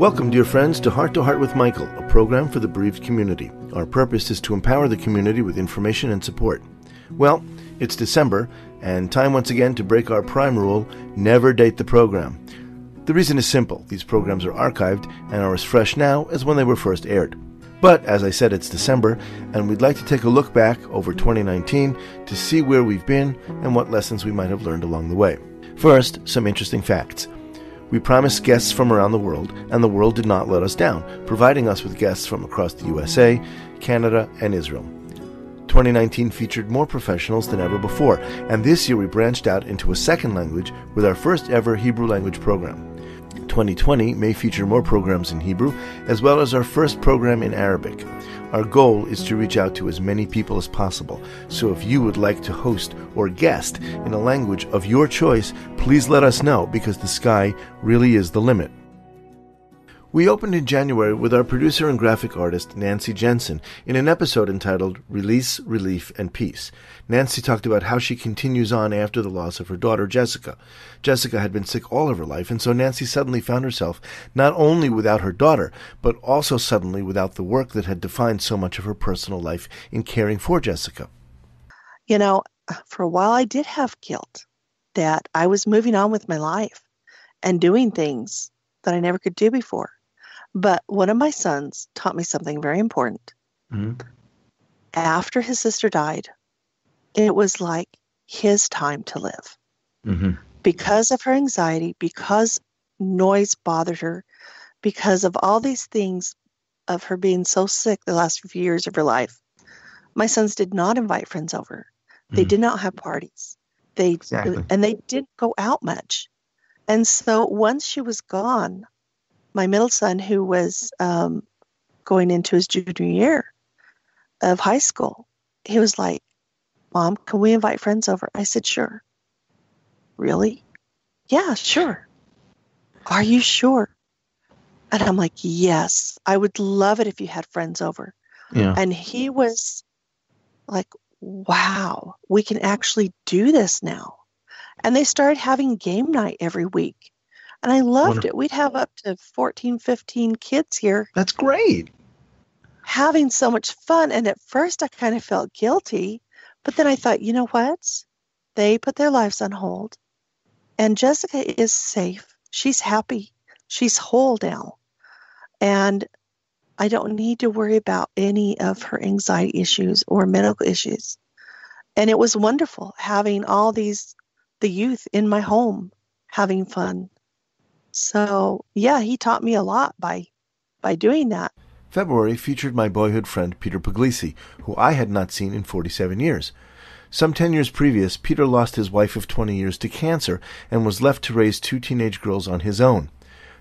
Welcome, dear friends, to Heart with Michael, a program for the bereaved community. Our purpose is to empower the community with information and support. Well, it's December, and time once again to break our prime rule, never date the program. The reason is simple. These programs are archived and are as fresh now as when they were first aired. But, as I said, it's December, and we'd like to take a look back over 2019 to see where we've been and what lessons we might have learned along the way. First, some interesting facts. We promised guests from around the world, and the world did not let us down, providing us with guests from across the USA, Canada, and Israel. 2019 featured more professionals than ever before, and this year we branched out into a second language with our first ever Hebrew language program. 2020 may feature more programs in Hebrew, as well as our first program in Arabic. Our goal is to reach out to as many people as possible, so if you would like to host or guest in a language of your choice, please let us know, because the sky really is the limit. We opened in January with our producer and graphic artist, Nancy Jensen, in an episode entitled Release, Relief, and Peace. Nancy talked about how she continues on after the loss of her daughter, Jessica. Jessica had been sick all of her life, and so Nancy suddenly found herself not only without her daughter, but also suddenly without the work that had defined so much of her personal life in caring for Jessica. You know, for a while I did have guilt that I was moving on with my life and doing things that I never could do before. But one of my sons taught me something very important. Mm-hmm. After his sister died, it was like his time to live. Mm-hmm. Because of her anxiety, because noise bothered her, because of all these things of her being so sick the last few years of her life, my sons did not invite friends over. Mm-hmm. They did not have parties. And they didn't go out much. And so once she was gone, my middle son, who was going into his junior year of high school, he was like, "Mom, can we invite friends over?" I said, "Sure." "Really?" "Yeah, sure." "Are you sure?" And I'm like, "Yes, I would love it if you had friends over." Yeah. And he was like, "Wow, we can actually do this now." And they started having game night every week. And I loved it. We'd have up to 14, 15 kids here. That's great. Having so much fun. And at first I kind of felt guilty. But then I thought, you know what? They put their lives on hold. And Jessica is safe. She's happy. She's whole now. And I don't need to worry about any of her anxiety issues or medical issues. And it was wonderful having all the youth in my home having fun. So, yeah, he taught me a lot by doing that. February featured my boyhood friend Peter Pugliese, who I had not seen in 47 years. Some 10 years previous, Peter lost his wife of 20 years to cancer and was left to raise 2 teenage girls on his own.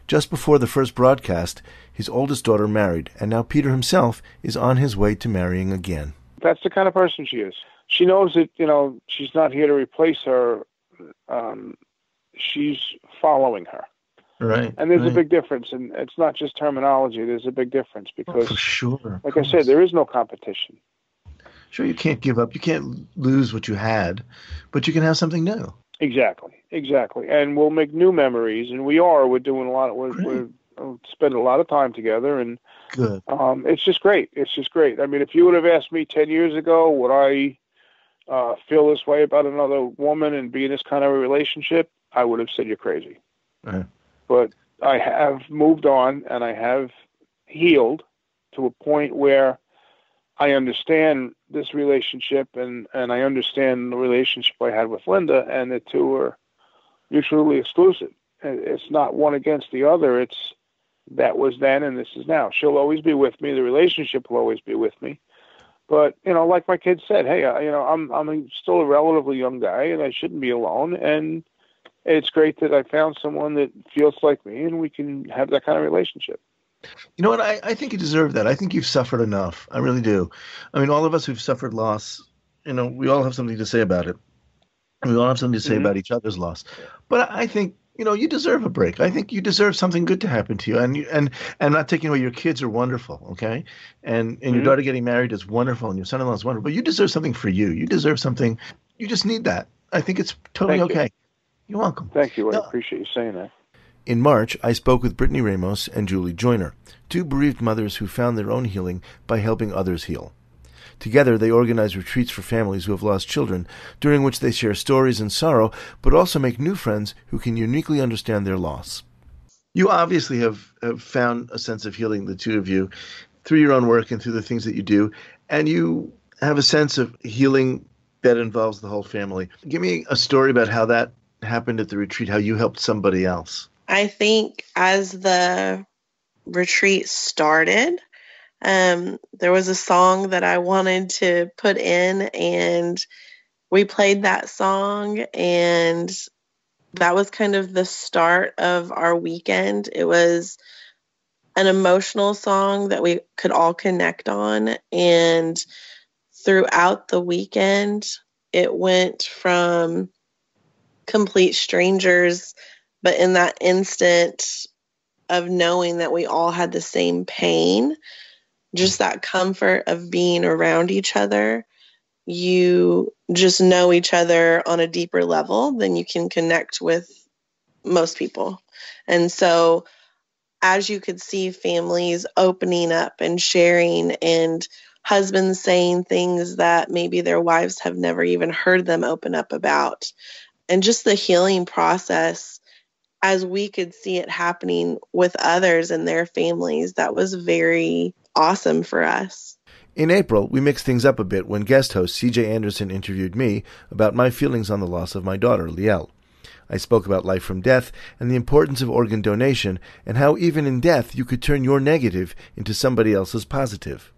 Just before the first broadcast, his oldest daughter married, and now Peter himself is on his way to marrying again. That's the kind of person she is. She knows that, she's not here to replace her. She's following her. Right. And there's a big difference, and it's not just terminology. There's a big difference because, for sure, like I said, there is no competition. Sure, you can't give up. You can't lose what you had, but you can have something new. Exactly. And we'll make new memories, and we're doing a lot. We're spending a lot of time together, and good. It's just great. I mean, if you would have asked me 10 years ago, would I feel this way about another woman and be in this kind of a relationship, I would have said you're crazy. Right. But I have moved on, and I have healed to a point where I understand this relationship, and I understand the relationship I had with Linda, and the two are mutually exclusive. It's not one against the other. It's that was then, and this is now. She'll always be with me. The relationship will always be with me. But, like my kids said, hey, I'm still a relatively young guy, and I shouldn't be alone, and it's great that I found someone that feels like me, and we can have that kind of relationship. You know what? I think you deserve that. I think you've suffered enough. I really do. I mean, all of us who've suffered loss, we all have something to say about it. We all have something to say about each other's loss. But I think, you deserve a break. I think you deserve something good to happen to you. And not taking away, your kids are wonderful, okay? And your daughter getting married is wonderful, and your son-in-law is wonderful. But you deserve something for you. You deserve something. You just need that. I think it's totally okay. You're welcome. Thank you. I appreciate you saying that. In March, I spoke with Brittany Ramos and Julie Joiner, two bereaved mothers who found their own healing by helping others heal. Together, they organize retreats for families who have lost children, during which they share stories and sorrow, but also make new friends who can uniquely understand their loss. You obviously have found a sense of healing, the two of you, through your own work and through the things that you do, and you have a sense of healing that involves the whole family. Give me a story about how that happened at the retreat, how you helped somebody else. I think as the retreat started, there was a song that I wanted to put in, and we played that song, and that was kind of the start of our weekend. It was an emotional song that we could all connect on, and throughout the weekend, it went from complete strangers, but in that instant of knowing that we all had the same pain, just that comfort of being around each other, you just know each other on a deeper level than you can connect with most people. And so as you could see families opening up and sharing, and husbands saying things that maybe their wives have never even heard them open up about, and just the healing process as we could see it happening with others and their families, that was very awesome for us. In April, we mixed things up a bit when guest host C.J. Anderson interviewed me about my feelings on the loss of my daughter, Liel. I spoke about life from death and the importance of organ donation, and how even in death you could turn your negative into somebody else's positive.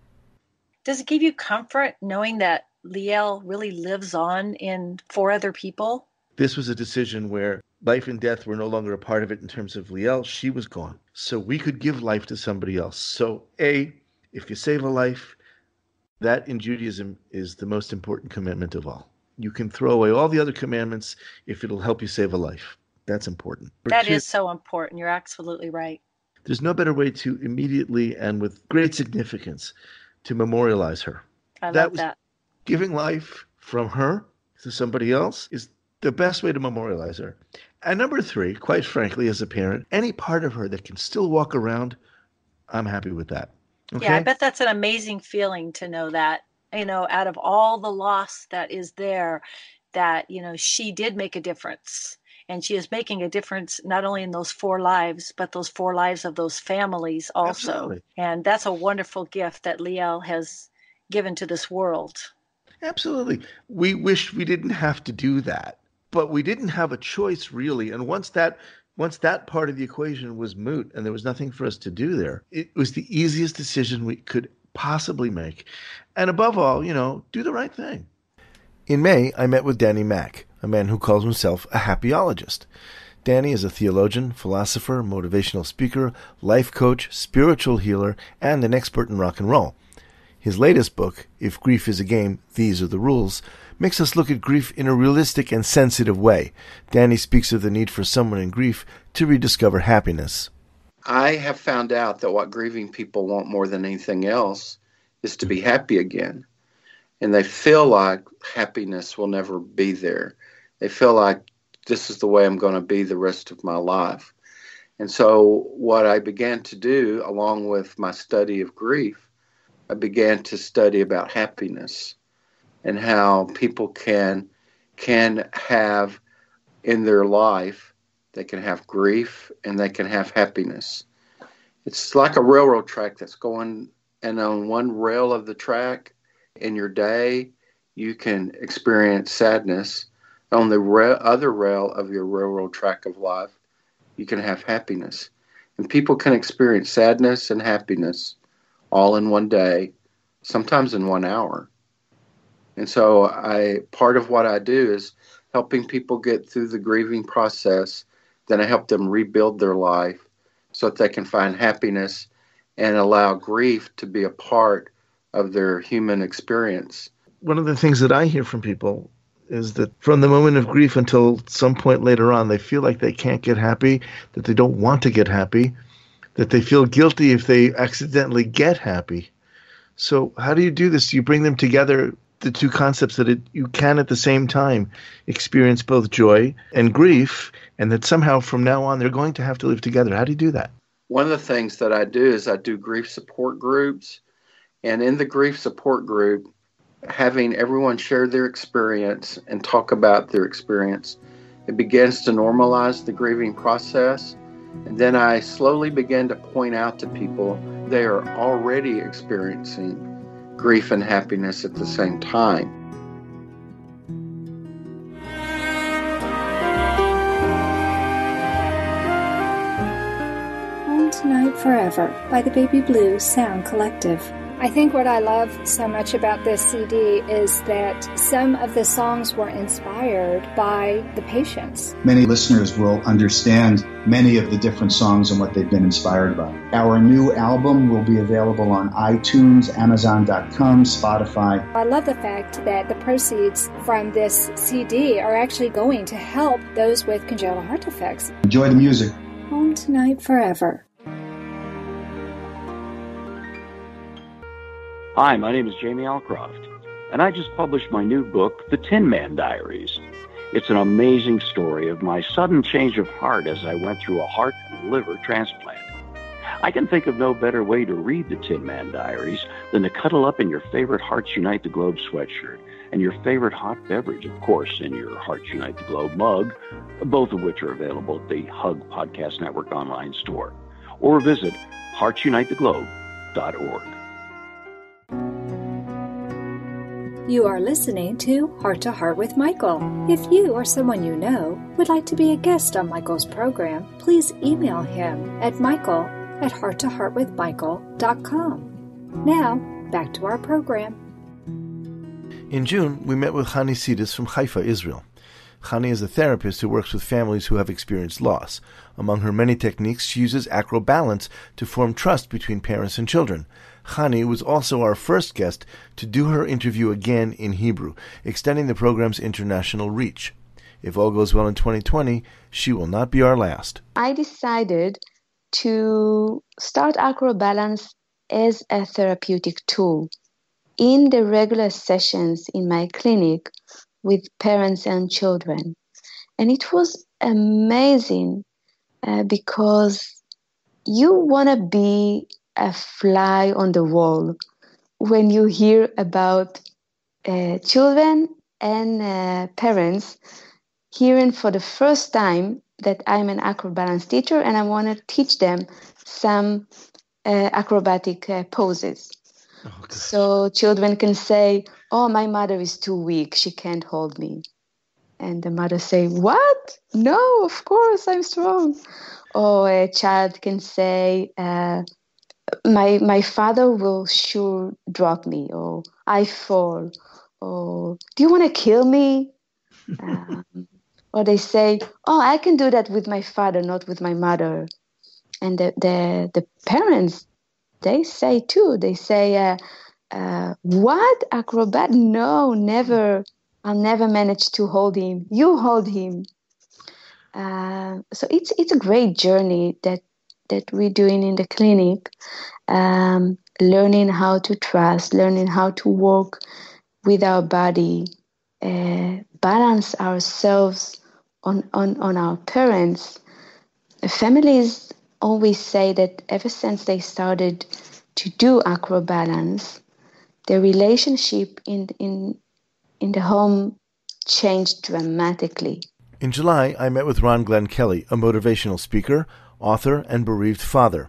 Does it give you comfort knowing that Liel really lives on in 4 other people? This was a decision where life and death were no longer a part of it in terms of Liel. She was gone. So we could give life to somebody else. So if you save a life, that in Judaism is the most important commandment of all. You can throw away all the other commandments if it'll help you save a life. That's important. That is so important. You're absolutely right. There's no better way to immediately and with great significance to memorialize her. I love that. Giving life from her to somebody else is the best way to memorialize her. And number 3, quite frankly, as a parent, any part of her that can still walk around, I'm happy with that. Okay? Yeah, I bet that's an amazing feeling to know that, out of all the loss that is there, that, she did make a difference. And she is making a difference not only in those 4 lives, but those 4 lives of those families also. Absolutely. And that's a wonderful gift that Liel has given to this world. Absolutely. We wish we didn't have to do that, but we didn't have a choice really. And once that part of the equation was moot and there was nothing for us to do there, it was the easiest decision we could possibly make. And above all, do the right thing. In May, I met with Danny Mack, a man who calls himself a happyologist. Danny is a theologian, philosopher, motivational speaker, life coach, spiritual healer, and an expert in rock and roll. His latest book, If Grief is a Game, These Are the Rules, makes us look at grief in a realistic and sensitive way. Danny speaks of the need for someone in grief to rediscover happiness. I have found out that what grieving people want more than anything else is to be happy again. And they feel like happiness will never be there. They feel like this is the way I'm going to be the rest of my life. And so what I began to do, along with my study of grief, I began to study about happiness and how people can have in their life, they can have grief and they can have happiness. It's like a railroad track that's going, and on one rail of the track in your day, you can experience sadness. On the other rail of your railroad track of life, you can have happiness. And people can experience sadness and happiness all in one day, sometimes in 1 hour. And so part of what I do is helping people get through the grieving process. Then I help them rebuild their life so that they can find happiness and allow grief to be a part of their human experience. One of the things that I hear from people is that from the moment of grief until some point later on, they feel like they can't get happy, that they don't want to get happy, that they feel guilty if they accidentally get happy. So how do you do this? Do you bring them together the two concepts that you can at the same time experience both joy and grief, and that somehow from now on they're going to have to live together. How do you do that? One of the things that I do is I do grief support groups. And in the grief support group, having everyone share their experience and talk about their experience, it begins to normalize the grieving process. And then I slowly begin to point out to people they are already experiencing grief and happiness at the same time. Home Tonight Forever by the Baby Blue Sound Collective. I think what I love so much about this CD is that some of the songs were inspired by the patients. Many listeners will understand many of the different songs and what they've been inspired by. Our new album will be available on iTunes, Amazon.com, Spotify. I love the fact that the proceeds from this CD are actually going to help those with congenital heart defects. Enjoy the music. Home Tonight Forever. Hi, my name is Jamie Alcroft, and I just published my new book, The Tin Man Diaries. It's an amazing story of my sudden change of heart as I went through a heart and liver transplant. I can think of no better way to read The Tin Man Diaries than to cuddle up in your favorite Hearts Unite the Globe sweatshirt and your favorite hot beverage, of course, in your Hearts Unite the Globe mug, both of which are available at the Hug Podcast Network online store, or visit heartsunitetheglobe.org. You are listening to Heart to Heart with Michael. If you or someone you know would like to be a guest on Michael's program, please email him at michael@hearttoheartwithmichael.com. Now, back to our program. In June, we met with Chani Sidis from Haifa, Israel. Chani is a therapist who works with families who have experienced loss. Among her many techniques, she uses acrobalance to form trust between parents and children. Chani was also our first guest to do her interview again in Hebrew, extending the program's international reach. If all goes well in 2020, she will not be our last. I decided to start acrobalance as a therapeutic tool. In the regular sessions in my clinic with parents and children. And it was amazing because you want to be a fly on the wall when you hear about children and parents hearing for the first time that I'm an acrobalance teacher and I want to teach them some acrobatic poses. Oh, so children can say, "Oh, my mother is too weak. She can't hold me." And the mother say, "What? No, of course, I'm strong." Or a child can say, my father will sure drop me, or I fall, or do you want to kill me? Or they say, "Oh, I can do that with my father, not with my mother." And the parents, they say too, they say, "What, acrobat? No, never. I'll never manage to hold him. You hold him." So it's a great journey that we're doing in the clinic, learning how to trust, learning how to work with our body, balance ourselves on our parents. Families always say that ever since they started to do acrobalance, the relationship in the home changed dramatically. In July, I met with Ron Glenn Kelly, a motivational speaker, author, and bereaved father.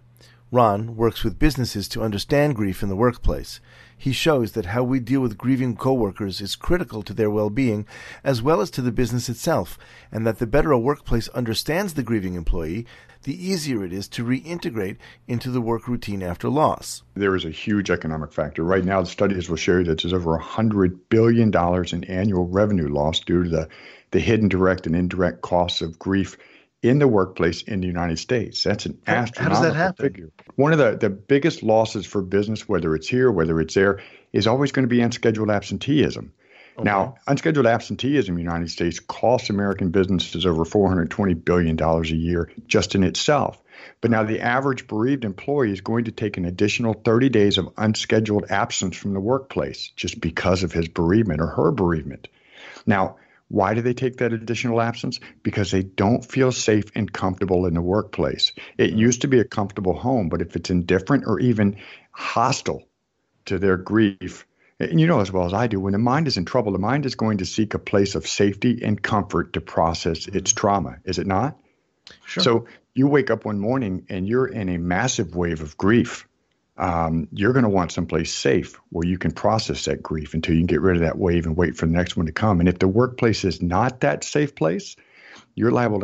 Ron works with businesses to understand grief in the workplace. He shows that how we deal with grieving coworkers is critical to their well-being as well as to the business itself, and that the better a workplace understands the grieving employee, the easier it is to reintegrate into the work routine after loss. There is a huge economic factor. Right now, the studies will show you that there's over $100 billion in annual revenue loss due to the hidden direct and indirect costs of grief in the workplace in the United States. That's an astronomical figure. One of the biggest losses for business, whether it's here, whether it's there, is always going to be unscheduled absenteeism. Okay. Now, unscheduled absenteeism in the United States costs American businesses over $420 billion a year just in itself. But now the average bereaved employee is going to take an additional 30 days of unscheduled absence from the workplace just because of his bereavement or her bereavement. Now, why do they take that additional absence? Because they don't feel safe and comfortable in the workplace. It used to be a comfortable home, but if it's indifferent or even hostile to their grief, and you know as well as I do, when the mind is in trouble, the mind is going to seek a place of safety and comfort to process its trauma, is it not? Sure. So you wake up one morning and you're in a massive wave of grief. You're going to want someplace safe where you can process that grief until you can get rid of that wave and wait for the next one to come. And if the workplace is not that safe place, you're liable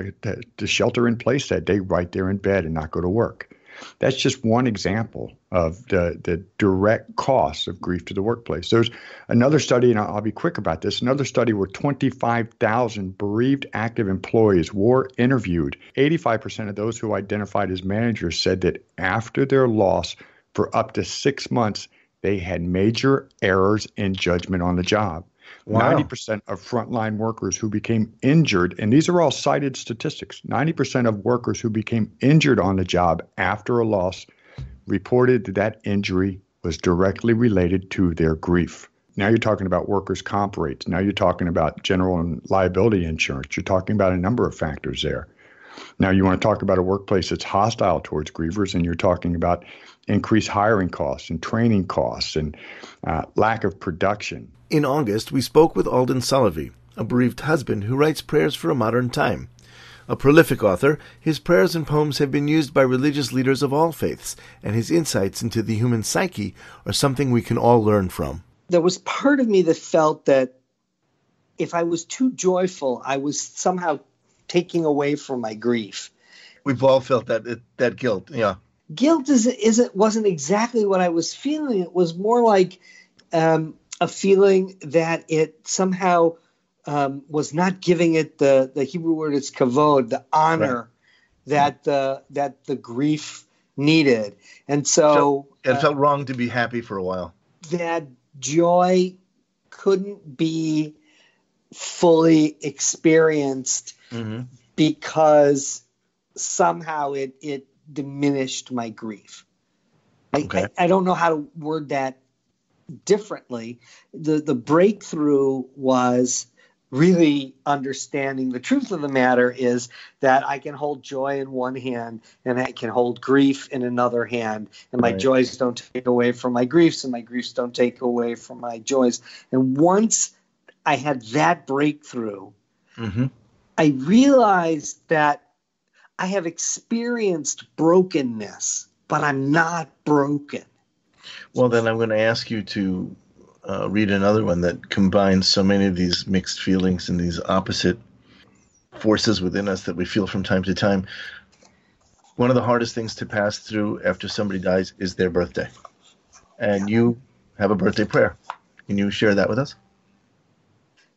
to shelter in place that day right there in bed and not go to work. That's just one example of the direct costs of grief to the workplace. There's another study, and I'll be quick about this, another study where 25,000 bereaved active employees were interviewed. 85% of those who identified as managers said that after their loss for up to 6 months, they had major errors in judgment on the job. Wow. 90% of frontline workers who became injured, and these are all cited statistics, 90% of workers who became injured on the job after a loss reported that injury was directly related to their grief. Now you're talking about workers' comp rates. Now you're talking about general and liability insurance. You're talking about a number of factors there. Now you want to talk about a workplace that's hostile towards grievers, and you're talking about increased hiring costs and training costs and lack of production. In August, we spoke with Alden Solovy, a bereaved husband who writes prayers for a modern time. A prolific author, his prayers and poems have been used by religious leaders of all faiths, and his insights into the human psyche are something we can all learn from. There was part of me that felt that if I was too joyful, I was somehow taking away from my grief. We've all felt that guilt, yeah. Guilt wasn't exactly what I was feeling. It was more like a feeling that it somehow was not giving it the Hebrew word is kavod, the honor that the grief needed. And so it felt wrong to be happy for a while. That joy couldn't be fully experienced because somehow it diminished my grief. I don't know how to word that differently. The breakthrough was really understanding the truth of the matter is that I can hold joy in one hand and I can hold grief in another hand, and my joys don't take away from my griefs and my griefs don't take away from my joys. And once I had that breakthrough, I realized that I have experienced brokenness, but I'm not broken. Well, then I'm going to ask you to read another one that combines so many of these mixed feelings and these opposite forces within us that we feel from time to time. One of the hardest things to pass through after somebody dies is their birthday. And you have a birthday prayer. Can you share that with us?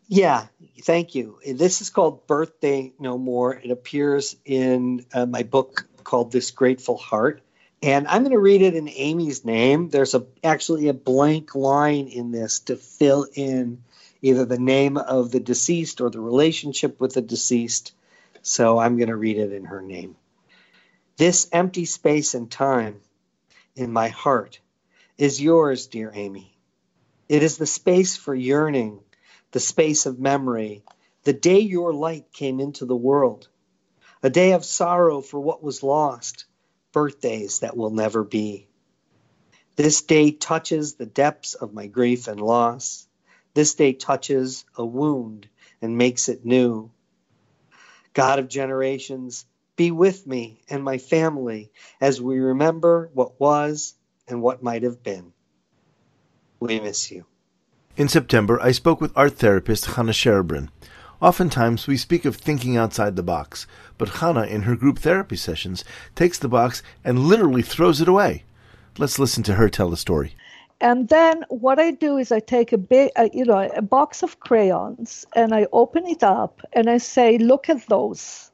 Yeah, thank you. This is called Birthday No More. It appears in my book called This Grateful Heart. And I'm going to read it in Amy's name. There's actually a blank line in this to fill in either the name of the deceased or the relationship with the deceased. So I'm going to read it in her name. This empty space and time in my heart is yours, dear Amy. It is the space for yearning, the space of memory, the day your light came into the world, a day of sorrow for what was lost, birthdays that will never be. This day touches the depths of my grief and loss. This day touches a wound and makes it new. God of generations, be with me and my family as we remember what was and what might have been. We miss you. In September, I spoke with art therapist Chana Sherebrin. Oftentimes, we speak of thinking outside the box, but Chana, in her group therapy sessions, takes the box and literally throws it away. Let's listen to her tell the story. And then what I do is I take a box of crayons, and I open it up, and I say, look at those.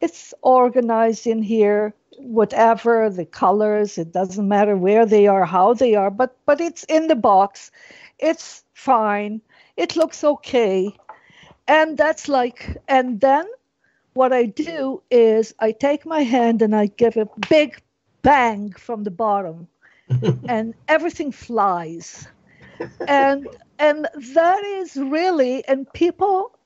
It's organized in here, whatever, the colors, it doesn't matter where they are, how they are, but it's in the box. It's fine. It looks okay. And then what I do is I take my hand and I give a big bang from the bottom, and everything flies. And that is really, and people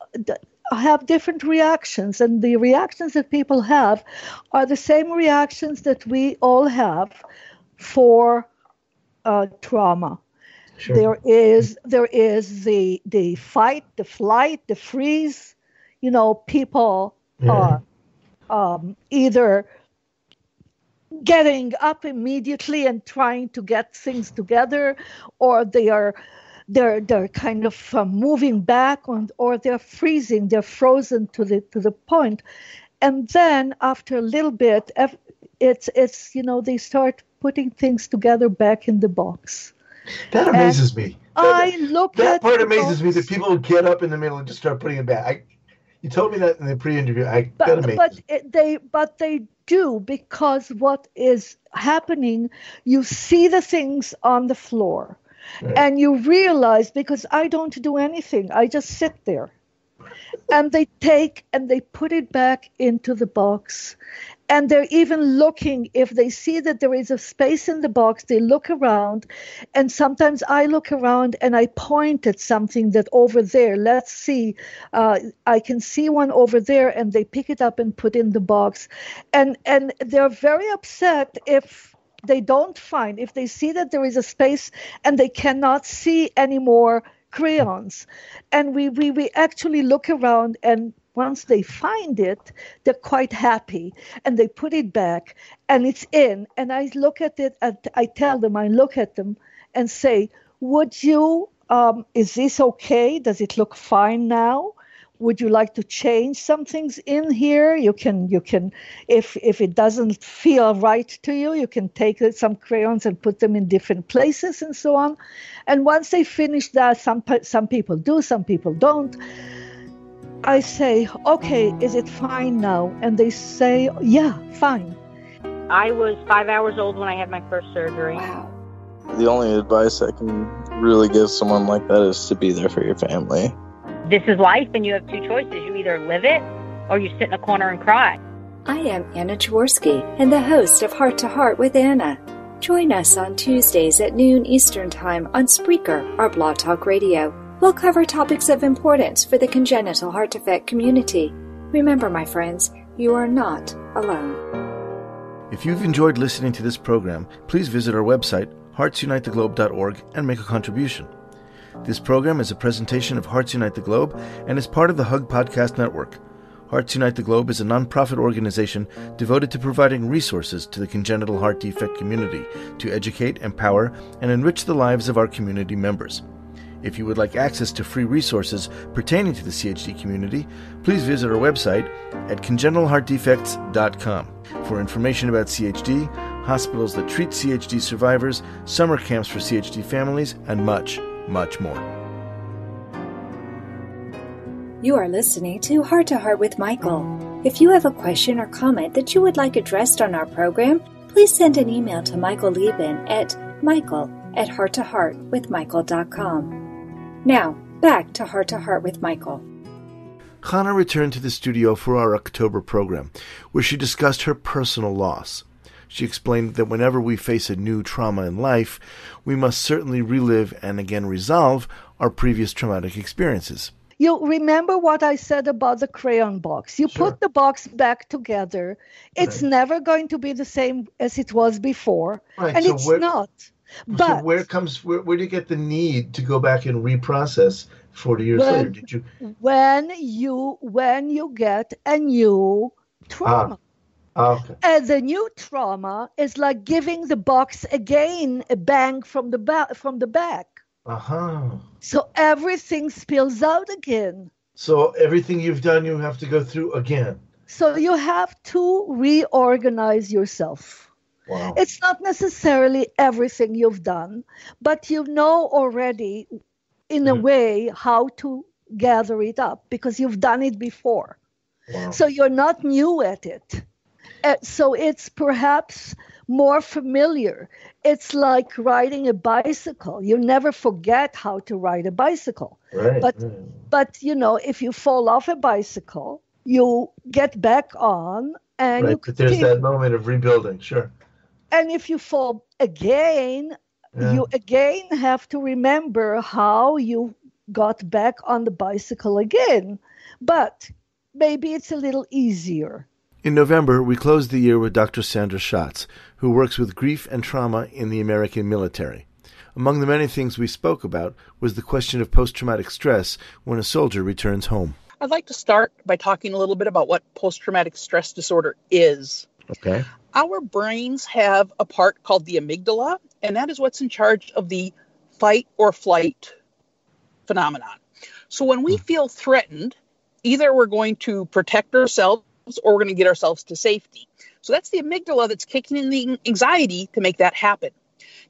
have different reactions, and the reactions that people have are the same reactions that we all have for trauma. Sure. There is the fight, the flight, the freeze. You know, people are either getting up immediately and trying to get things together, or they're kind of moving back, or they're freezing, they're frozen to the point. And then after a little bit, it's they start putting things together back in the box. That amazes me. That part amazes me, that people get up in the middle and just start putting it back. You told me that in the pre-interview. But they do, because what is happening, you see the things on the floor, right, and you realize, because I don't do anything, I just sit there, and they take and they put it back into the box. And they're even looking, if they see that there is a space in the box, they look around. And sometimes I look around and I point at something that over there, let's see, I can see one over there, and they pick it up and put in the box. And they're very upset if they don't find, if they see that there is a space and they cannot see any more crayons. And we actually look around, and once they find it, they're quite happy, and they put it back, and it's in. And I look at it, and I tell them, I look at them and say, would you, is this okay? Does it look fine now? Would you like to change some things in here? You can, if it doesn't feel right to you, you can take some crayons and put them in different places and so on. And once they finish that, some people do, some people don't. I say, okay, is it fine now? And they say, yeah, fine. I was 5 hours old when I had my first surgery. Wow. The only advice I can really give someone like that is to be there for your family. This is life, and you have two choices. You either live it, or you sit in a corner and cry. I am Anna Jaworski, and the host of Heart to Heart with Anna. Join us on Tuesdays at noon Eastern Time on Spreaker or Blog Talk Radio. We'll cover topics of importance for the congenital heart defect community. Remember, my friends, you are not alone. If you've enjoyed listening to this program, please visit our website, heartsunitetheglobe.org, and make a contribution. This program is a presentation of Hearts Unite the Globe and is part of the Hug Podcast Network. Hearts Unite the Globe is a nonprofit organization devoted to providing resources to the congenital heart defect community to educate, empower, and enrich the lives of our community members. If you would like access to free resources pertaining to the CHD community, please visit our website at congenitalheartdefects.com for information about CHD, hospitals that treat CHD survivors, summer camps for CHD families, and much, much more. You are listening to Heart with Michael. If you have a question or comment that you would like addressed on our program, please send an email to Michael Liben at michael@hearttoheartwithmichael.com. Now, back to Heart with Michael. Chana returned to the studio for our October program, where she discussed her personal loss. She explained that whenever we face a new trauma in life, we must certainly relive and again resolve our previous traumatic experiences. You remember what I said about the crayon box. You Sure. put the box back together. It's Right. never going to be the same as it was before. Right, And so it's where- not. So But where do you get the need to go back and reprocess 40 years later? Did you? when you get a new trauma. Okay. And the new trauma is like giving the box again a bang from the back. Uh-huh. So everything spills out again. So everything you've done, you have to go through again. So you have to reorganize yourself. Wow. It's not necessarily everything you've done, but you know already, in a way, how to gather it up because you've done it before. Wow. So you're not new at it. So it's perhaps more familiar. It's like riding a bicycle. You never forget how to ride a bicycle. Right. But if you fall off a bicycle, you get back on and right, but there's that moment of rebuilding, sure. And if you fall again, you again have to remember how you got back on the bicycle again. But maybe it's a little easier. In November, we closed the year with Dr. Sandra Schatz, who works with grief and trauma in the American military. Among the many things we spoke about was the question of post-traumatic stress when a soldier returns home. I'd like to start by talking a little bit about what post-traumatic stress disorder is. Okay. Our brains have a part called the amygdala, and that is what's in charge of the fight or flight phenomenon. So when we feel threatened, either we're going to protect ourselves or we're going to get ourselves to safety. So that's the amygdala that's kicking in the anxiety to make that happen.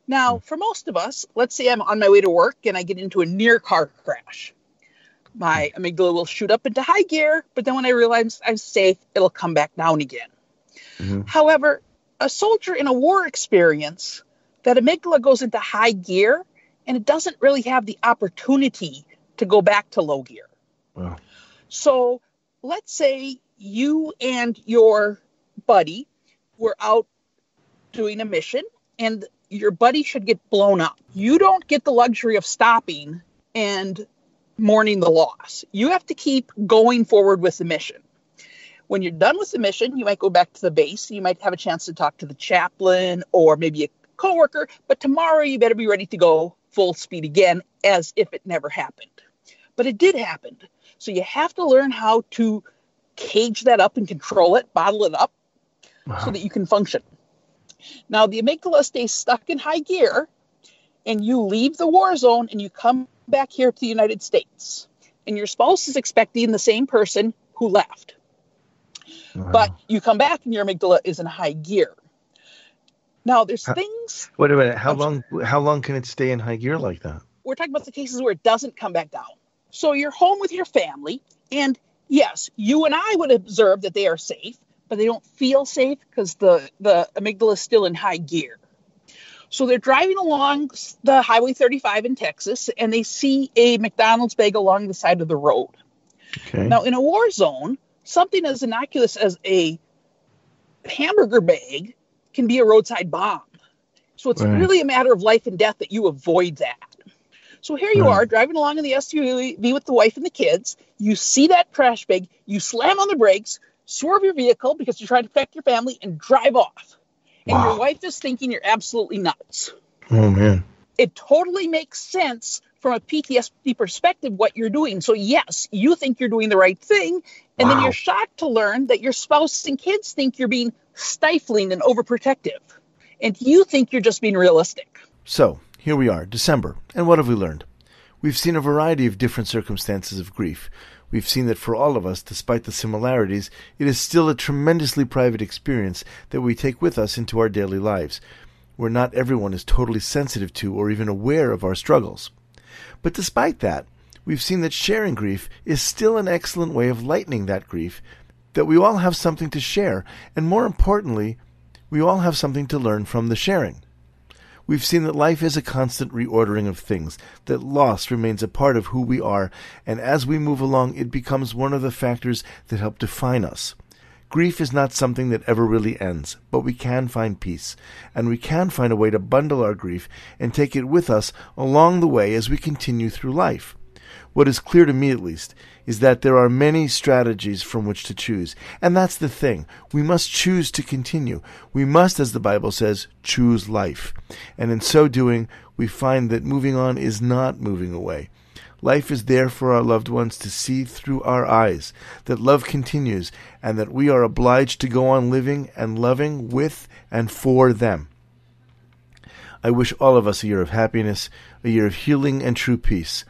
Now, for most of us, let's say I'm on my way to work and I get into a near car crash. My amygdala will shoot up into high gear, but then when I realize I'm safe, it'll come back down again. Mm-hmm. However, a soldier in a war experience, that amygdala goes into high gear and it doesn't really have the opportunity to go back to low gear. Wow. So let's say you and your buddy were out doing a mission and your buddy should get blown up. You don't get the luxury of stopping and mourning the loss. You have to keep going forward with the mission. When you're done with the mission, you might go back to the base. You might have a chance to talk to the chaplain or maybe a coworker, but tomorrow you better be ready to go full speed again as if it never happened. But it did happen. So you have to learn how to cage that up and control it, bottle it up, so that you can function. Now, the amygdala stays stuck in high gear, and you leave the war zone and you come back here to the United States. And your spouse is expecting the same person who left. But you come back and your amygdala is in high gear. Now, there's things... Wait a minute. How long can it stay in high gear like that? We're talking about the cases where it doesn't come back down. So you're home with your family, and yes, you and I would observe that they are safe, but they don't feel safe because the amygdala is still in high gear. So they're driving along the Highway 35 in Texas, and they see a McDonald's bag along the side of the road. Okay. Now, in a war zone, something as innocuous as a hamburger bag can be a roadside bomb. So it's really a matter of life and death that you avoid that. So here you are driving along in the SUV with the wife and the kids. You see that trash bag. You slam on the brakes, swerve your vehicle because you're trying to protect your family, and drive off. And your wife is thinking you're absolutely nuts. Oh, man. It totally makes sense from a PTSD perspective what you're doing. So, yes, you think you're doing the right thing. And then you're shocked to learn that your spouse and kids think you're being stifling and overprotective. And you think you're just being realistic. So, here we are, December. And what have we learned? We've seen a variety of different circumstances of grief. We've seen that for all of us, despite the similarities, it is still a tremendously private experience that we take with us into our daily lives, where not everyone is totally sensitive to or even aware of our struggles. But despite that, we've seen that sharing grief is still an excellent way of lightening that grief, that we all have something to share, and more importantly, we all have something to learn from the sharing. We've seen that life is a constant reordering of things, that loss remains a part of who we are, and as we move along, it becomes one of the factors that help define us. Grief is not something that ever really ends, but we can find peace, and we can find a way to bundle our grief and take it with us along the way as we continue through life. What is clear to me, at least, is that there are many strategies from which to choose. And that's the thing. We must choose to continue. We must, as the Bible says, choose life. And in so doing, we find that moving on is not moving away. Life is there for our loved ones to see through our eyes, that love continues, and that we are obliged to go on living and loving with and for them. I wish all of us a year of happiness, a year of healing and true peace.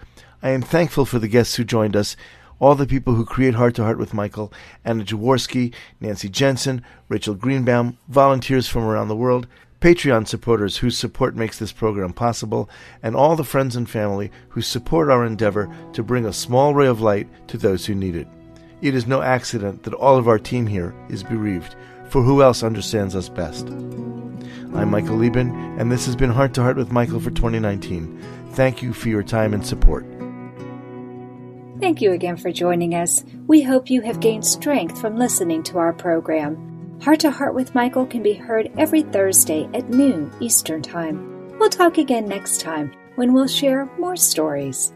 I am thankful for the guests who joined us, all the people who create Heart to Heart with Michael, Anna Jaworski, Nancy Jensen, Rachel Greenbaum, volunteers from around the world, Patreon supporters whose support makes this program possible, and all the friends and family who support our endeavor to bring a small ray of light to those who need it. It is no accident that all of our team here is bereaved, for who else understands us best? I'm Michael Liben, and this has been Heart to Heart with Michael for 2019. Thank you for your time and support. Thank you again for joining us. We hope you have gained strength from listening to our program. Heart to Heart with Michael can be heard every Thursday at noon Eastern Time. We'll talk again next time when we'll share more stories.